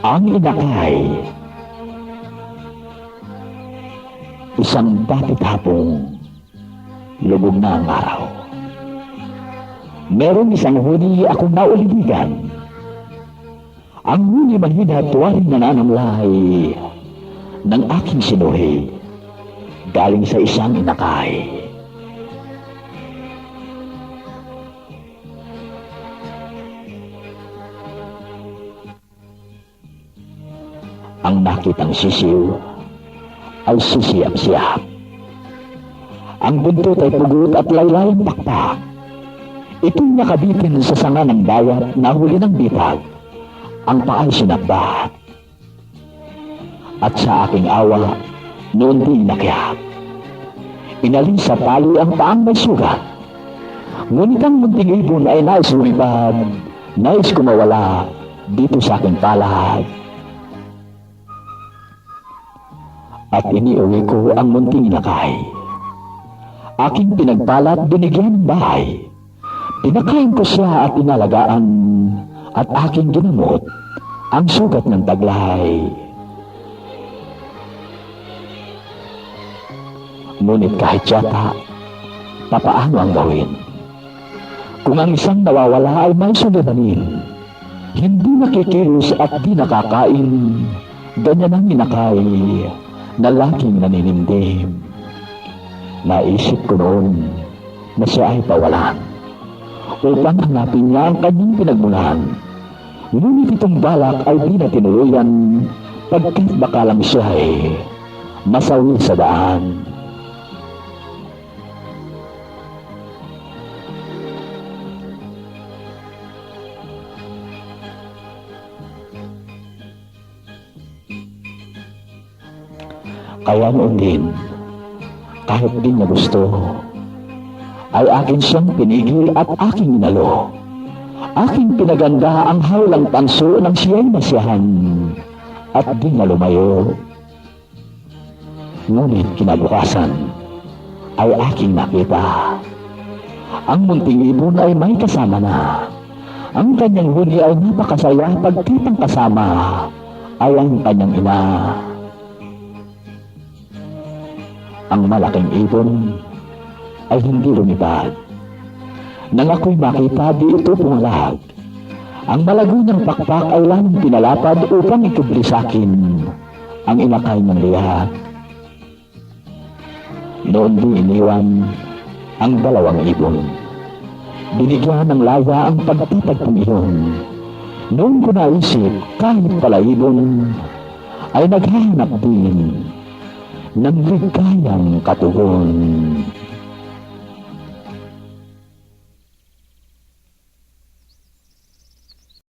Ang inakay, isang dapit hapong lubog na ang araw. Merong isang huni akong nauliligan. Ang huni mahina tuwaring nananamlay ng aking sinuhi galing sa isang inakay. Ang nakitang sisiw ay sisiyap-siyap. Ang buntot ay pugot at laylayang pakpak. Ito'y nakabitin sa sanga ng dayat na huli ng bitag. Ang paa'y sinakba. At sa aking awa, noon din nakiyak. Inalin sa tali ang paang may sugat. Ngunit ang munting ibon ay nais lumipad, nais kumawala dito sa aking palad. At iniuwi ko ang munting inakay. Aking pinagpalat, binigyan ng bahay. Pinakain ko siya at inalagaan, at aking ginamot ang sugat ng taglay. Ngunit kahit yata, papaano ang gawin? Kung ang isang nawawala ay may suliranin, hindi nakikilos at di nakakain, ganyan ang inakay na laging naninimdim. Naisip ko noon na siya ay pawalan upang hanapin niya ang kanyang pinagmulan. Ngunit itong balak ay di na tinuluyan pagkat baka lang siya ay masawi sa daan. Kaya noon din, kahit di niya gusto, ay akin siyang pinigil at aking inalo. Aking pinaganda ang hawlang tanso ng siya'y nasiyahan at di na lumayo. Ngunit kinabukasan ay aking nakita. Ang munting ibon ay may kasama na. Ang kanyang huni ay napakasaya pagkat ang kasama ay ang kanyang ina. Ang malaking ibon ay hindi lumipad. Nang ako'y makita, di ito pumalag. Ang malago ng pakpak ay lamang pinalapad upang ikubli sa akin ang inakay ng lihat. Noon di iniwan ang dalawang ibon. Binigyan ng laya ang pagtatagpong iyon. Noon ko naisip, kahit pala ibon ay naghahanap din ng ligayang katugon.